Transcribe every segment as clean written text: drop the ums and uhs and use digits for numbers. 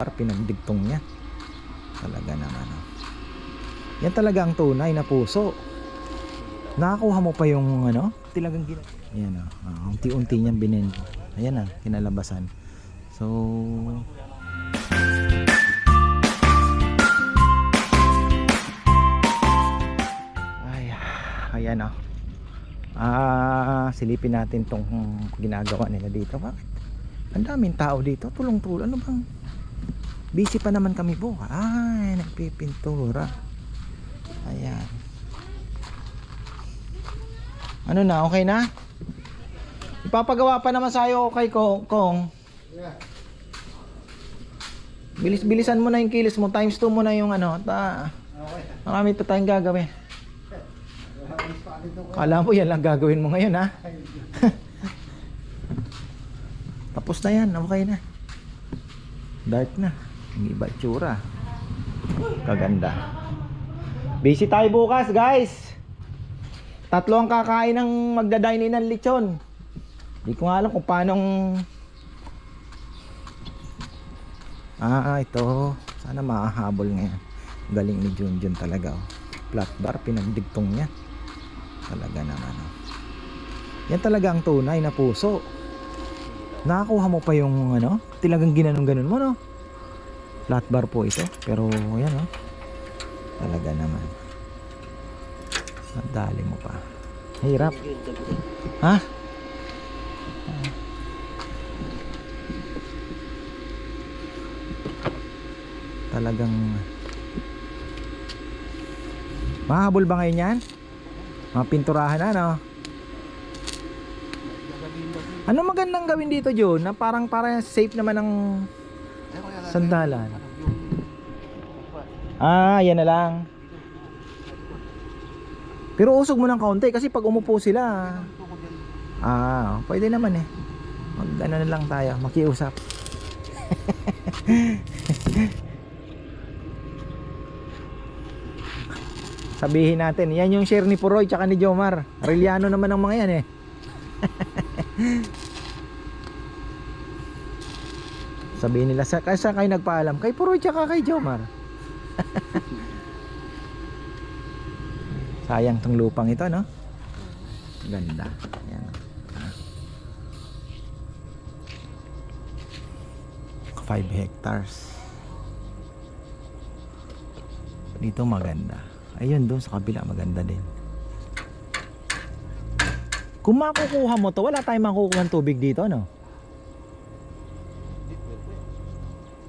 Pinagdigtong niya. Talaga naman. Yan talaga ang tunay na puso. Nakakuha mo pa yung ano? Talagang yan unti-unti niyang binend. Ayan kinalabasan. So ayan silipin natin tong ginagawa nila dito. Bakit? Ang daming tao dito, tulong-tulong. Ano bang busy pa naman kami po. Nagpipintura. Ayan. Ano na, okay na? Ipapagawa pa naman sa'yo kay Kong. Bilis-bilisan mo na yung kilos mo. Times 2 mo na yung marami pa tayong gagawin. Kala mo yan lang gagawin mo ngayon Tapos na yan, okay na. Dark na. Hindi ba itsura? Kaganda. Busy tayo bukas, guys. 3 ang kakain ng magdadine ng lechon. Hindi ko nga alam kung paano. Ito. Sana makahabol ngayon. Galing ni Junjun talaga. Flat bar, pinagdigtong niya. Talaga naman. Yan talaga ang tunay na puso. Nakakuha mo pa yung talagang ginanong-ganon mo, no? Flat bar po ito. Pero yan, talaga naman. Nadali mo pa. Hirap. Talagang mahabol ba ngayon yan? Mapinturahan Ano magandang gawin dito, Jun? Na parang safe naman ang sandalan. Yan na lang. Pero usog mo ng kaunti kasi pag umupo sila. Pwede naman Mag na lang tayo, makiusap. Sabihin natin, yan yung share ni Puroy tsaka ni Jomar. Arellano naman ang mga yan Sabihin nila, saan kayo nagpaalam? Kay Puroy tsaka kay Jomar. Sayang tong lupang ito, no? Ganda. Ayan. 5 hectares. Dito maganda. Ayun, doon sa kabila maganda din. Kung makukuha mo to, wala tayong makukuha ng tubig dito, no?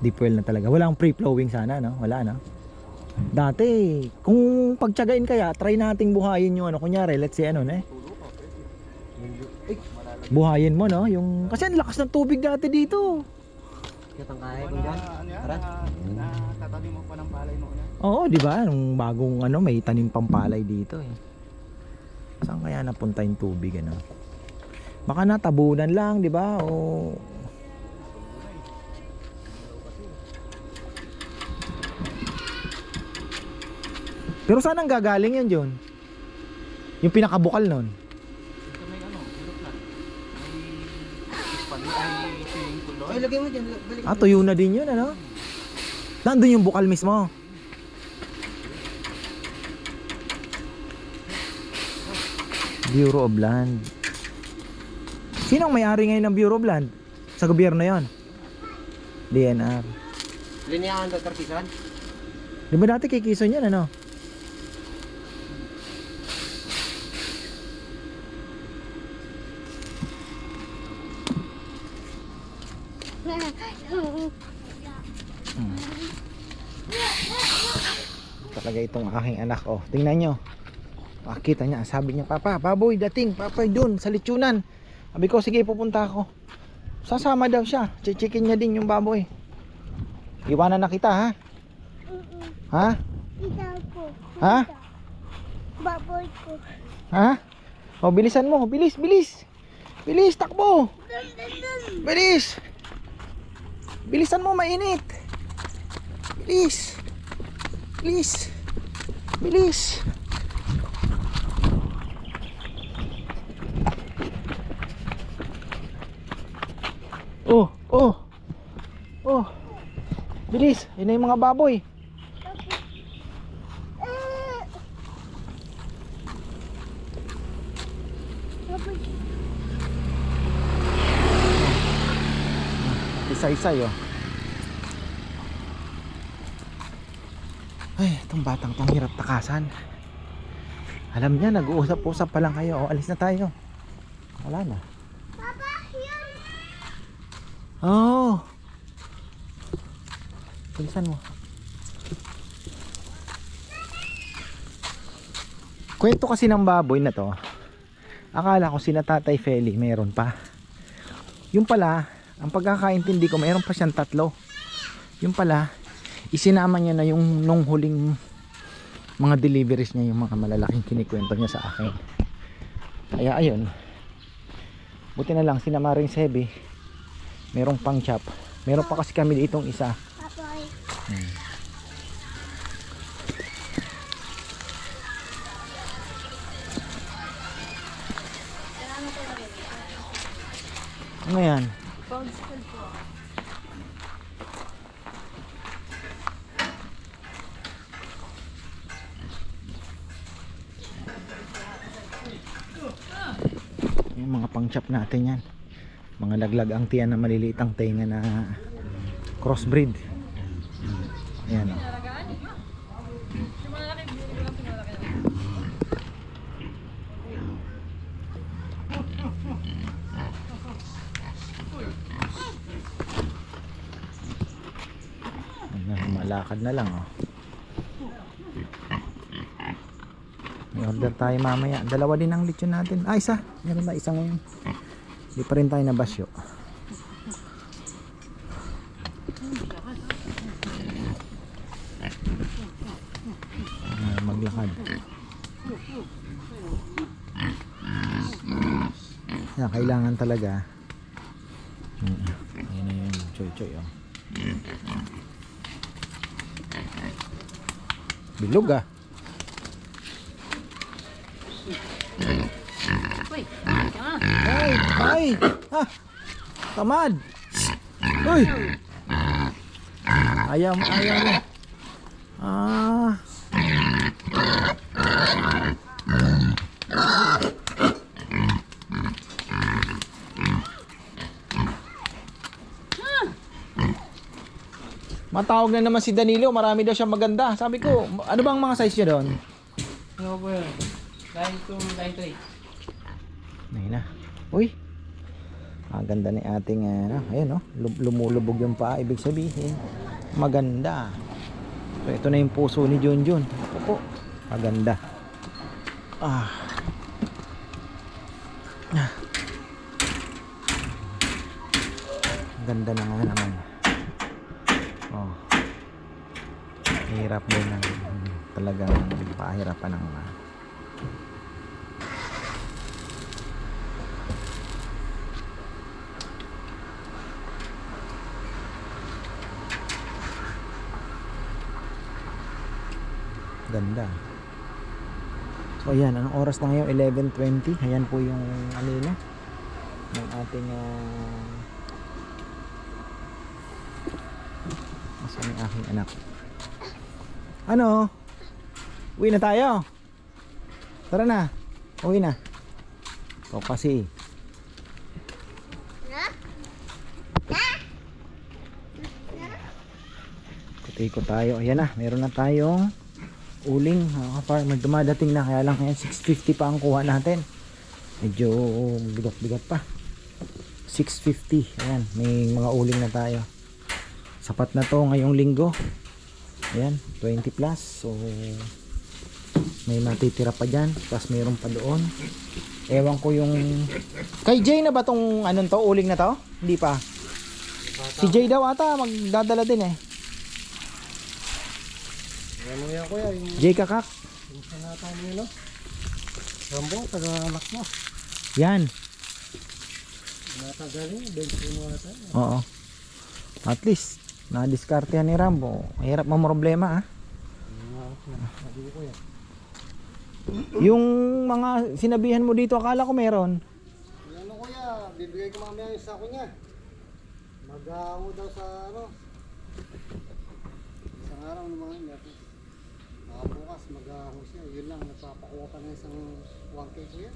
Deep well na talaga. Walang free flowing sana, no? Wala, no? Dati, kung pagtiyagain kaya, try nating buhayin yung kunyari, let's say buhayin mo, no? Yung, kasi ang lakas ng tubig dati dito. Kaya mo dyan? Tatabi mo pa ng palay mo na? Oo, di ba? Nung bagong may tanim pang palay dito Saan kaya napunta yung tubig, Baka natabunan lang, di ba? Pero saan ang gagaling yan, John? Yung pinakabukal nun? Ito may bulok na. May swimming pool doon. Ay, lagay mo dyan. Tuyo na din yun, Nandun yung bukal mismo. Bureau of Land. Sino ang may-ari ngayon ng Bureau of Land? Sa gobyerno yon? DNR. Lineaan daw, Tarkisan? Di ba dati kay Quezon yan, Talaga itong aking anak, tingnan nyo. Makita niya, sabi niya, Papa, baboy dating, Papa dun sa lechonan. Sabi ko, sige pupunta ako. Sasama daw siya, chichikin niya din yung baboy. Iwanan na kita, ha? Ha? Ikaw ko. Ha? Baboy ko. Ha? Bilisan mo, bilis, bilis. Bilis, takbo. Bilis. Bilisan mo, mainit. Bilis. Bilis. Bilis. Bilis, yun na yung mga baboy. Baboy. Isa-isa yun. Ay, itong batang tong hirap takasan. Alam niya, nag-uusap-usap pa lang kayo. O, alis na tayo. Wala na. Papa, yun. Oh. Bilisan mo. Kwento kasi ng baboy na to. Akala ko sina Tatay Feli meron pa. Yung pala, ang pagkakaintindi ko, meron pa siyang 3. Yung pala, isinama niya na yung nung huling mga deliveries niya, yung mga malalaking kinikwento niya sa akin. Kaya ayun, buti na lang sinama rin Sebi, merong pang chop. Meron pa kasi kami ditong isa. Baboy. Ano yan? Yung mga pang chop natin yan, mga laglag ang tiyan na maliliit ang tenga na crossbreed. Ayan o. Malakad na lang oh. May order tayo mamaya. 2 din ang lechon natin. Ah, isa. Meron ba isa ngayon? Hindi pa rin tayo nabasyo. Maglakad. Yeah, kailangan talaga. Ayun na yun. Choy-choy oh. Bilog ah. Ay, ay. Ah. Tamad. Uy. Ayaw mo. Ah. Matawag na naman si Danilo, marami daw siyang maganda. Sabi ko, ano bang mga size niya doon? Ano po yun? 9 to 8. Ayun na. Uy. Ang ganda ni ating ayun oh, lumulubog yung paa, ibig sabihin maganda. So ito na yung puso ni Junjun. Opo. Maganda. Ah. Ang ganda na nga naman. Oh. Hirap din ng talagang pahirapan ng ganda. So ayan, anong oras na ngayon? 11:20. Ayan po yung alila ng ating asan yung aking anak. Ano? Uwi na tayo. Tara na. Uwi na. So kasi ikot tayo. Ayan na, meron na tayong uling mga farmer. Dumadating na, kaya lang ngayon 650 pa ang kuha natin. Medyo bigat pa. 650. Ayan, may mga uling na tayo. Sapat na to ngayong linggo. Ayan, 20 plus. So may matitira pa dyan. Tapos mayroon pa doon. Ewan ko yung kay Jay na ba tong anong to, uling na to? Hindi pa. Si Jay daw ata magdadala din eh. Ano yan kuya? Jay Kakak. Yung sinata niyo no? Rambo, taga-anak mo. Yan. Natagaling, bensin mo ata. Oo. At least na-diskartehan ni Rambo. Mahirap problema ah. Yung mga sinabihan mo dito, akala ko meron. Ano kuya, bibigay ko mamaya yung sako niya. Mag-aamo daw sa ano. araw naman meron. Bukas mag-ahos siya. Yun lang, nagpapakuha pa ng isang 1K ko yan.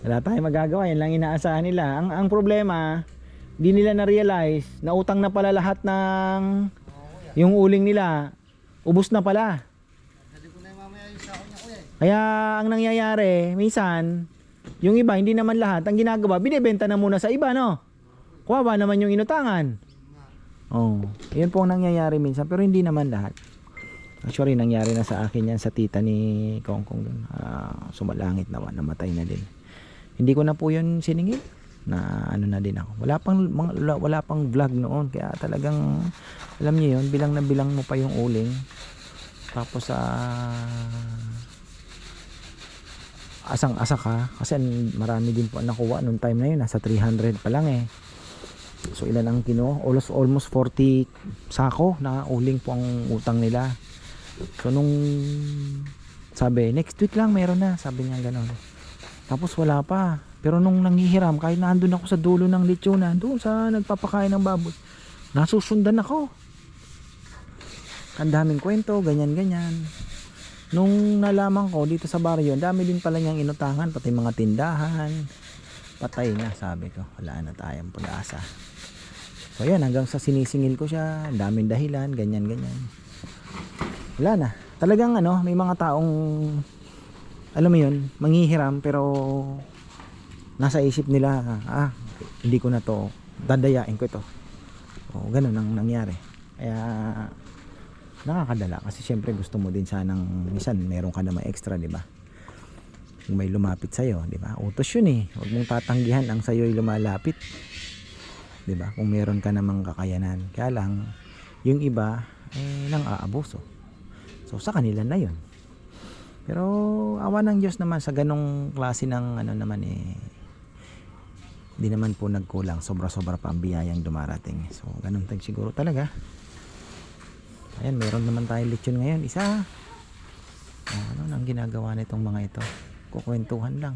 Wala tayong magagawa, yan lang inaasahan nila. Ang problema, di nila na-realize na utang na pala lahat ng yung uling nila. Ubus na pala. Sabi ko na yung mamaya yung sako niya kuya. Kaya ang nangyayari, minsan, yung iba, hindi naman lahat, ang ginagawa, binibenta na muna sa iba, no? Kuwawa naman yung inutangan. Oh, yun po ang nangyayari minsan, pero hindi naman lahat. Actually, nangyari na sa akin yan sa tita ni Kongkong dun. Sumalangit na, namatay na din. Hindi ko na po yun siningil. Na ano na din ako. Wala pang vlog noon. Kaya talagang, alam niyo yun, bilang na bilang mo pa yung uling. Tapos asang-asa ka. Kasi marami din po nakuha nung time na yun. Nasa 300 pa lang eh. So ilan ang kinuha? Almost 40 sako na uling po ang utang nila. So nung sabi, next week lang meron na. Sabi niya gano'n. Tapos wala pa. Pero nung nanghihiram, kahit nandun ako sa dulo ng lechonan, doon sa nagpapakain ng baboy, nasusundan ako. Ang daming kwento, ganyan-ganyan. Nung nalaman ko dito sa baryo, dami din pala niyang inutangan, pati mga tindahan. Patay na, sabi ko. Wala na tayong pag-asa. So yan, hanggang sa sinisingil ko siya, daming dahilan, ganyan-ganyan. Wala na. Talagang may mga taong, alam mo yun, manghihiram, pero nasa isip nila, hindi ko na to, dadayain ko ito. O, ganun ang nangyari. Kaya, nakakadala. Kasi syempre gusto mo din sanang, minsan meron ka naman extra, di ba? Kung may lumapit sa'yo, di ba? Utos yun eh. Huwag mong tatanggihan ang sa'yo'y lumalapit. Di ba? Kung meron ka namang kakayanan. Kaya lang, yung iba, nang aabuso. So, sa kanila na yun. Pero, awa ng Diyos naman sa ganong klase ng naman di naman po nagkulang, sobra-sobra pa ang biyayang dumarating. So ganun tayong siguro talaga. Ayan, meron naman tayong lechon ngayon, isa. Ano nang ginagawa nitong mga ito? Kukwentuhan lang.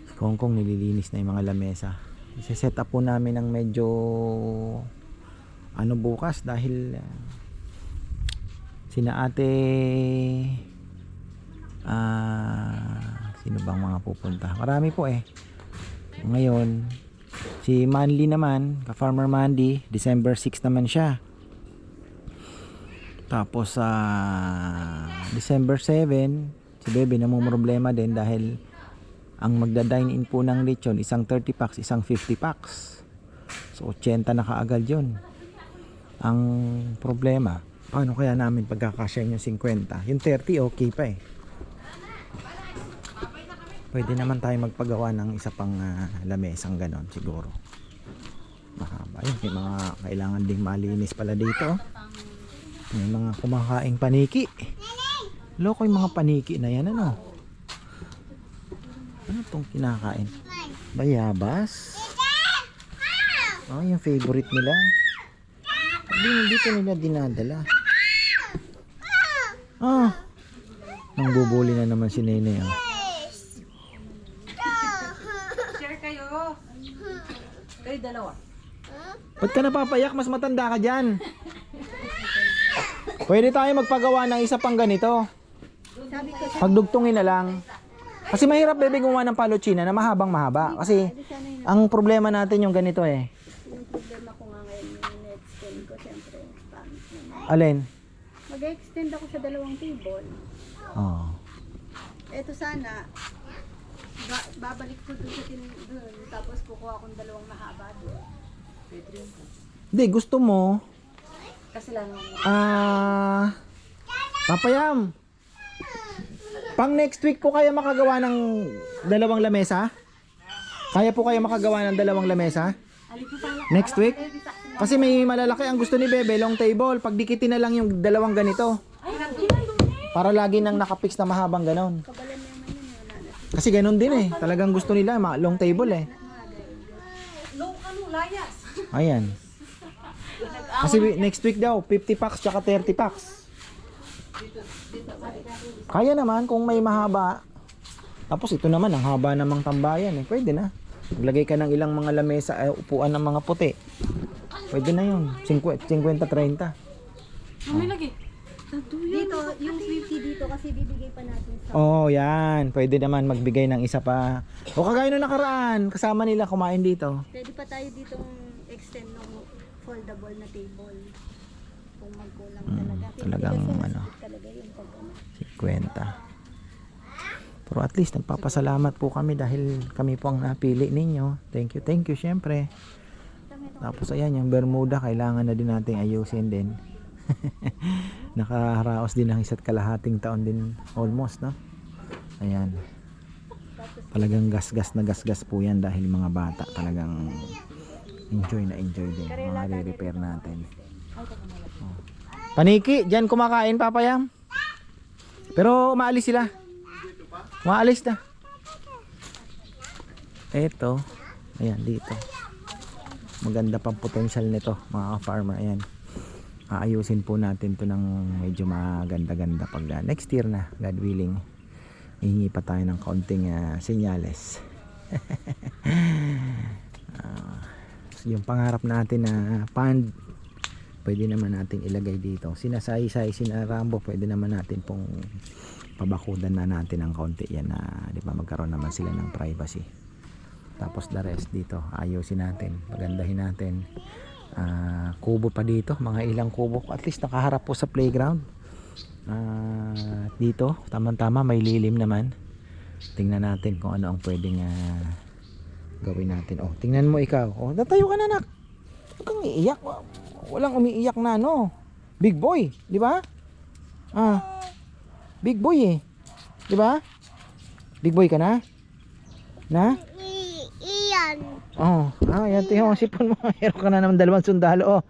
Si Kongkong nililinis na yung mga lamesa. I-set up po namin ng medyo bukas dahil sina ate sino bang mga pupunta, marami po ngayon si Manly naman, ka-farmer Mandy, December 6 naman siya. Tapos December 7 si Bebe namumroblema din dahil ang magda-dine in po ng lechon, isang 30 packs, isang 50 packs, so 80 na kaagad yun. Ang problema, paano kaya namin pagkakasya yung 50? Yung 30 okay pa pwede naman tayo magpagawa ng isa pang lamesang ganon siguro. Mahaba yun. May mga kailangan ding malinis pala dito. May mga kumakaing paniki. Loko yung mga paniki na yan. Ano tong kinakain? Bayabas. Yung favorite nila. Dito nila dinadala. Nang bubuli na naman si Nene. Kayo dalawa. Ba't ka napapayak? Mas matanda ka dyan. Pwede tayo magpagawa ng isa pang ganito. Pagdugtungin na lang. Kasi mahirap Bebe gumawa ng palochina na mahabang mahaba. Kasi ang problema natin yung ganito Yung problema ko nga ngayon yung na-extend ko, siyempre, pangit naman. Alin? Mag-extend ako sa 2 table. Eto sana, babalik ko doon sa doon, tapos kukuha akong 2 mahaba doon. Hindi, gusto mo Kasi lang Papayam, pang next week ko kaya makagawa ng 2 lamesa? Kaya po kaya makagawa ng 2 lamesa? Next week? Kasi may malalaki ang gusto ni Bebe, long table. Pagdikitin na lang yung 2 ganito. Para lagi nang nakapix na mahabang ganon. Kasi ganon din Talagang gusto nila long table Layas. Ayan. Kasi next week daw 50 packs tsaka 30 packs. Kaya naman kung may mahaba. Tapos ito naman, ang haba namang tambayan eh. Pwede na. Maglagay ka ng ilang mga lamesa, upuan ng mga puti. Pwede na yun. 50-30. May lagi. Dito, yung 50 dito kasi bibigay pa natin sa... Oh, yan. Pwede naman magbigay ng isa pa. O kagaya nung nakaraan, kasama nila kumain dito. Pwede pa tayo ditong extend ng foldable na table. Kung magkulang talaga. Talagang Kasi ano, talaga yung pag ano. 50. Pero at least nagpapasalamat po kami dahil kami po ang napili ninyo. Thank you syempre. Tapos ayan, yung Bermuda kailangan na din nating ayusin din. Nakaharaos din ng 1.5 taon din almost, no? Ayan. Talagang gasgas na gasgas po yan dahil mga bata talagang enjoy din mga re-repair natin. Oh. Paniki, dyan kumakain papayam. Pero maalis sila. Maalis na. Eto, ayan dito. Maganda pang potential nito mga farmer. Ayan. Aayusin po natin to ng medyo maganda-ganda pag next year na, God willing. Hihingi pa tayo ng kaunting senyales. Yung pangarap natin na pond, pwede naman natin ilagay dito. Sinasay-say, sinarambo, pwede naman natin pong pabakudan na natin ng kaunti yan na, di ba, magkaroon naman sila ng privacy. Tapos the rest dito, ayusin natin, pagandahin natin. Kubo pa dito, mga ilang kubo, at least nakaharap po sa playground. Dito, tama-tama, may lilim naman. Tingnan natin kung ano ang pwedeng gawin natin. Oh, tingnan mo ikaw. Oh, natayo ka na, anak. Huwag kang iiyak. Walang umiiyak na, no. Big boy, di ba? Big boy eh. Di ba? Big boy ka na? Na? Iyan. Oh, yan tingnan mo sipon mo. Meron ka na naman 2 sundalo. Oh.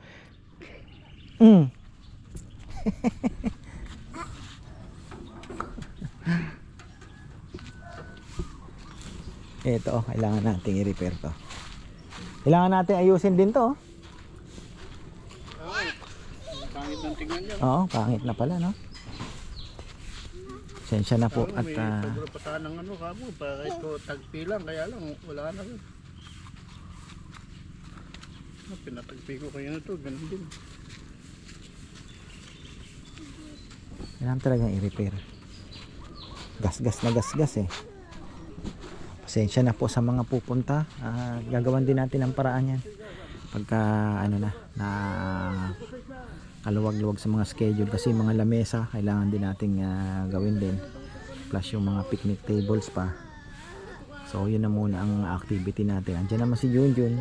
Ito, kailangan nating i-repair to. Kailangan natin ayusin din to. Pangit ng tingnan niya. Oo, pangit na pala, no? Sensya na po at Siguro patahan ng ano kamo, para ito tagpi lang, kaya lang wala na rin. Pinatagpi ko kaya na to, ganun din. kailangan talagang i-repair. Gasgas na gasgas eh. Pasensya na po sa mga pupunta. Gagawan din natin ang paraan yan. Pagka ano na kaluwag-luwag sa mga schedule, kasi mga lamesa kailangan din nating gawin din. Plus yung mga picnic tables pa. So yun na muna ang activity natin. Andiyan naman si Junjun.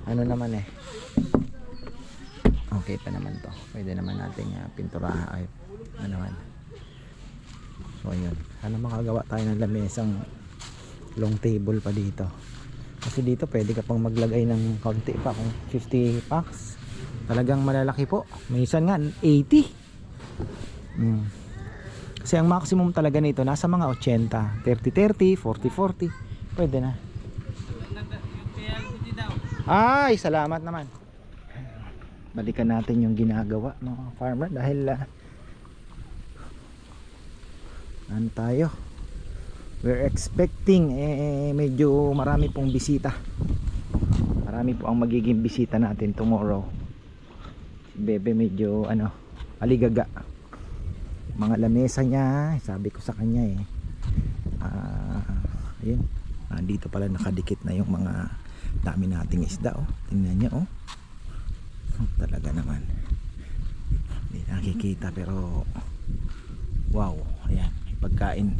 Ano naman eh. Okay pa naman to. Pwede naman nating pinturahan ay ano naman. So yun. Sana makagawa tayo ng lamesang long table pa dito. Kasi dito pwede ka pang maglagay ng kaunti pa, kung 50 packs. Talagang malalaki po. Minsan nga 80. Kasi ang maximum talaga nito nasa mga 80, 30-30, 40-40. Pwede na. Ay, salamat naman. Balikan natin yung ginagawa ng farmer dahil ano tayo? We're expecting medyo marami pong bisita. Marami po ang magiging bisita natin tomorrow. Si Bebe medyo aligaga. Mga lamesa niya, sabi ko sa kanya ayun, dito pala nakadikit na yung mga dami nating isda. Tingnan niyo talaga naman hindi nakikita pero wow, ayan, pagkain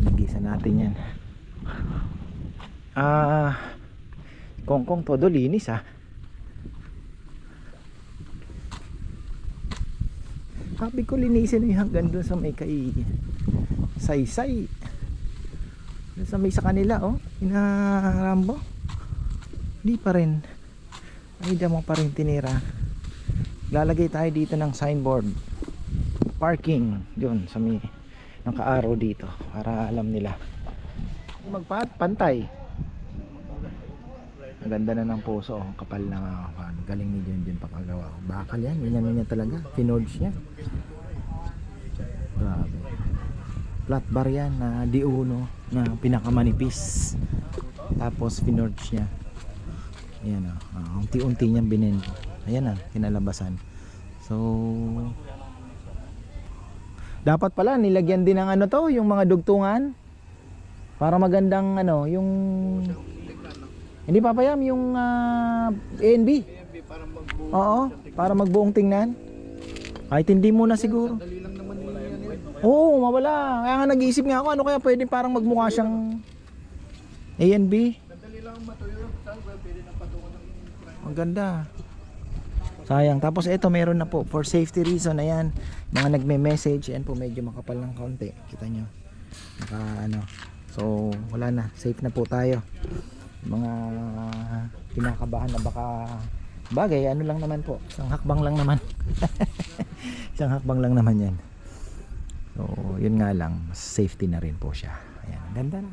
nagisa natin yan. Kongkong todo linis sabi ko linisin yung hanggang dun sa may saysay dun sa may sa kanila inarambo di pa rin ay mo pa rin tinira. Lalagay tayo dito ng signboard parking yun sa may naka-arrow dito para alam nila magpantay. Ang ganda na ng puso, kapal na galing ni Junjun pakagawa. Bakal yan, yan talaga, finorge niya. Grabe. flat bar yan na D1 na pinakamanipis. Tapos finorge niya. Ayan unti-unti niyang binend. Ayan kinalabasan. So dapat pala nilagyan din ng ano to, yung mga dugtungan para magandang ano, yung hindi papayam yung A&B. Oo, para magbuong tingnan. Kahit hindi muna siguro. Oo, mawala. Kaya nga nag-iisip nga ako ano kaya pwede parang magmukha siyang A&B. Ang ganda. Sayang. Tapos ito meron na po for safety reason. Ayan, mga nagme-message. Ayan po medyo makapal ng kaunti. Kita nyo. So wala na. Safe na po tayo. Mga kinakabahan na baka bagay. Ano lang naman po. Isang hakbang lang naman. Isang hakbang lang naman yan. So yun nga lang. Mas safety na rin po siya. Ayan. Ganda na.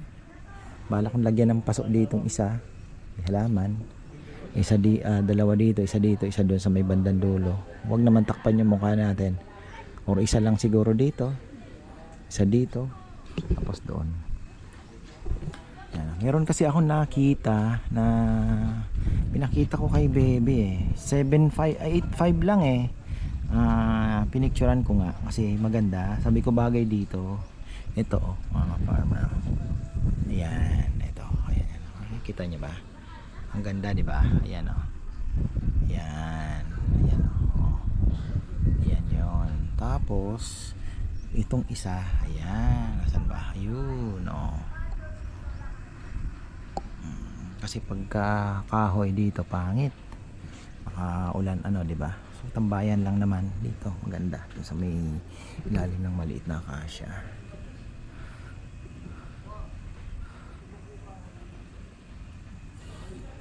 Bala kong lagyan ng pasok ditong isa. Halaman. Dalawa dito, isa doon sa may bandang dulo. Huwag naman takpan yung mukha natin. Or isa lang siguro dito. Isa dito. Tapos doon. Yan. Meron kasi ako nakita na pinakita ko kay Bebe 8.5 lang pinicturean ko nga kasi maganda. Sabi ko bagay dito. Ito mga farmer. Ayan, ito. Ayan. Kita niyo ba? Ang ganda, di ba? Ayan Ayan. Ayan Ayan 'yon. Tapos itong isa, ayan. Nasaan ba? Ayun, Kasi pagka kahoy dito pangit. Ulan di ba? So tambayan lang naman dito. Maganda. Doon sa may ilalim ng maliit na akasya.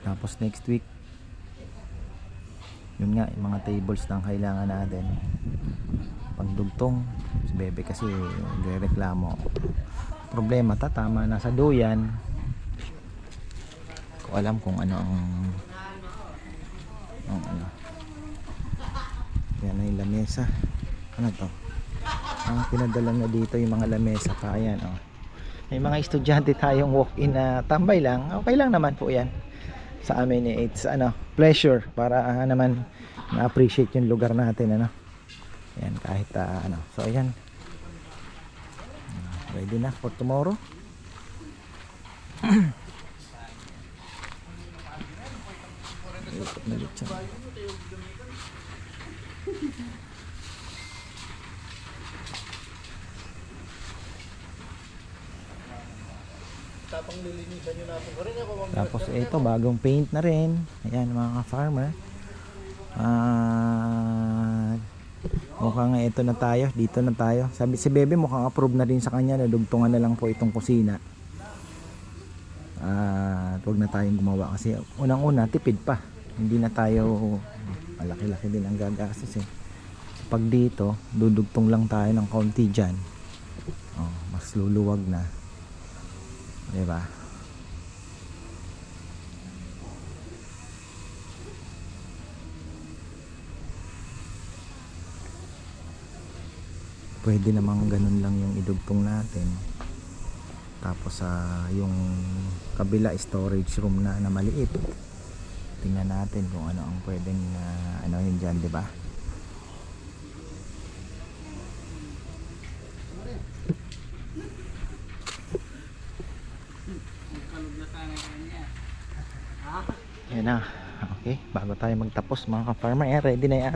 Tapos next week yun nga yung mga tables lang kailangan natin pagdugtong. Si Bebe kasi nagrereklamo. Problema tama na sa duyan. Ko alam kung ano ang yan na yung lamesa. Ano to? Ang pinadala na dito yung mga lamesa pa. Ayan may mga estudyante tayong walk-in na tambay lang. Okay lang naman po yan sa amin. It's pleasure para naman na-appreciate yung lugar natin Ayan, kahit so ayan, ready na for tomorrow. Ikot na lechon. Tapos ito bagong paint na rin. Ayan mga farmer. Mukhang ito na tayo. Dito na tayo. Sabi si Bebe mukhang approve na rin sa kanya na dugtungan na lang po itong kusina. Huwag na tayong gumawa kasi unang-una tipid pa. Hindi na tayo malaki-laki din ang gagastos Pag dito dudugtong lang tayo ng kaunti dyan. Mas luluwag na. Diba? Pwede namang ganun lang yung idugtong natin. Tapos yung kabila storage room na maliit. Tingnan natin kung ano ang pwedeng yun dyan, diba? Yan na. Okay, bago tayo magtapos mga ka-farmer, ready na yung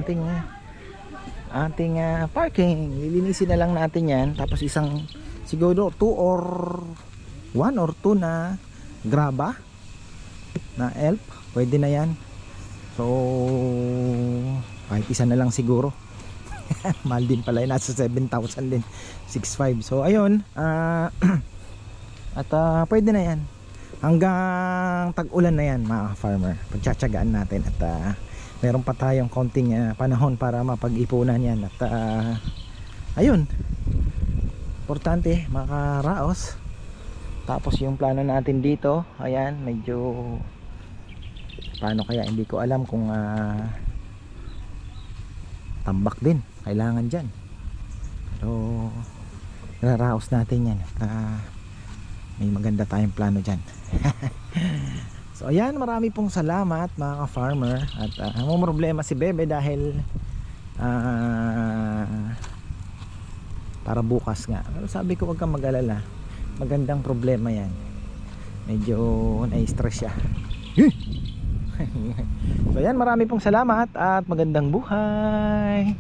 ating parking. Lilinisin na lang natin yan. Tapos isang siguro 1 or 2 na graba na elf. Pwede na yan. So kahit isa na lang siguro. Mahal din pala yun. Nasa 7,000 din. 6,500. So ayun. At pwede na yan. Hanggang tag-ulan na yan mga farmer. Pagtsatsagaan natin. At meron pa tayong konting panahon para mapag-ipunan yan. At ayun. Importante makaraos. Tapos yung plano natin dito. Ayan. Medyo paano kaya. Hindi ko alam kung tambak din. Kailangan dyan. Pero Raraos natin yan. May maganda tayong plano dyan. So ayan, marami pong salamat mga ka-farmer. At ang problema si Bebe dahil para bukas nga. Pero sabi ko, huwag kang mag-alala, magandang problema yan. Medyo na-stress siya. So ayan, marami pong salamat at magandang buhay.